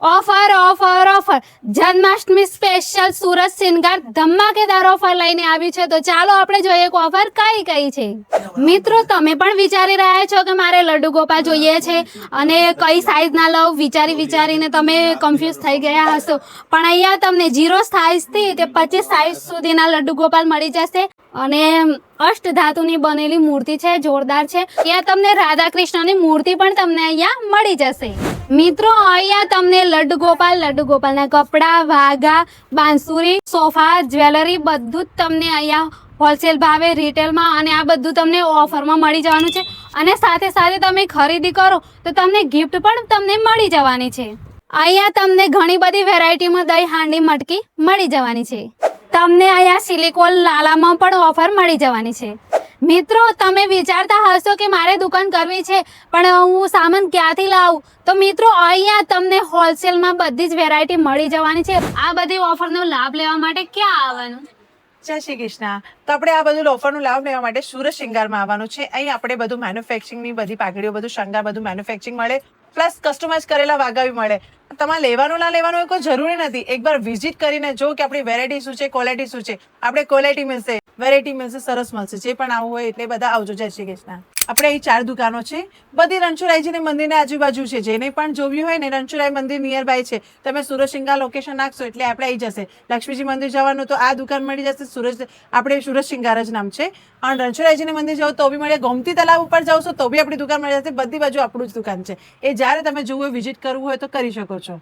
Offer offer offer Janmashtami special Surat Shingar ધમાકેદાર offer લઈને આવ્યું છે. તો ચાલો આપણે જોઈએ કે ઓફર કઈ કઈ છે. મિત્રો, તમે પણ વિચારી રહ્યા છો કે મારે લડ્ડુ ગોપાલ જોઈએ છે અને કઈ સાઈઝના લઉં, વિચારીને તમે કન્ફ્યુઝ થઈ ગયા હશો. પણ અહીંયા તમને 0 સાઈઝથી તે 25 સાઈઝ સુધીના લડ્ડુ ગોપાલ મળી જશે અને અષ્ટધાતુની બનેલી મૂર્તિ છે, જોરદાર છે. ત્યાં તમને રાધા કૃષ્ણની મૂર્તિ પણ તમને અહીંયા મળી જશે. મિત્રો, અહીંયા તમને લડ્ડુ ગોપાલના કપડા, વાઘા, બાંસુરી, સોફા, જ્વેલરી બધું જ તમને અહીંયા હોલસેલ ભાવે રિટેલમાં અને આ બધું તમને ઓફરમાં મળી જવાનું છે. અને સાથે સાથે તમે ખરીદી કરો તો તમને ગિફ્ટ પણ તમને મળી જવાની છે. અહીંયા તમને ઘણી બધી વેરાયટીમાં દહીં હાંડી મટકી મળી જવાની છે. તમને અહીંયા સિલિકોન લાલામાં પણ ઓફર મળી જવાની છે. મિત્રો, તમે વિચારતા હશો કે મારે દુકાન કરવી છે પણ હું સામાન ક્યાંથી લાવું, તો મિત્રો અહીંયા તમને હોલસેલમાં બધી જ વેરાયટી મળી જવાની છે. આ બધી ઓફરનો લાભ લેવા માટે ક્યાં આવવાનું? જય શ્રી કૃષ્ણ. તો આપણે આ બધું ઓફરનો લાભ લેવા માટે સુરત શિંગારમાં આવવાનું છે. અહીં આપણે બધું મેન્યુફેક્ચરિંગની બધી પાઘડીઓ, બધું શણગાર, બધું મેન્યુફેક્ચરિંગ મળે, પ્લસ કસ્ટમાઇઝ કરેલા વાઘા બી મળે. તમારે લેવાનું ના લેવાનું કોઈ જરૂરી નથી. એકવાર વિઝિટ કરીને જો કે આપણી વેરાયટી શું છે, ક્વોલિટી શું છે. આપણે ક્વોલિટી મળશે, વેરાયટી મળશે, સરસ મળશે. જે પણ આવવું હોય એટલે બધા આવજો. જય શ્રી કૃષ્ણ. આપણે અહીં 4 દુકાનો છે, બધી રણછોડરાયજીની મંદિરની આજુબાજુ છે. જેને પણ જોવ્યું હોય ને, રણછોડરાય મંદિર નિયર બાય છે. તમે સુરત શિંગાર લોકેશન નાખશો એટલે આપણે આવી જશે. લક્ષ્મીજી મંદિર જવાનું તો આ દુકાન મળી જશે. આપણે સુરત શિંગાર જ નામ છે. અને રણછોડરાયજીની મંદિર જાઓ તો બી મળે. ગોમતી તલાવ ઉપર જાઓ તો બી આપણી દુકાન મળી જશે. બધી બાજુ આપણું જ દુકાન છે. એ જ્યારે તમે જોવું હોય, વિઝિટ કરવું હોય તો કરી શકો છો.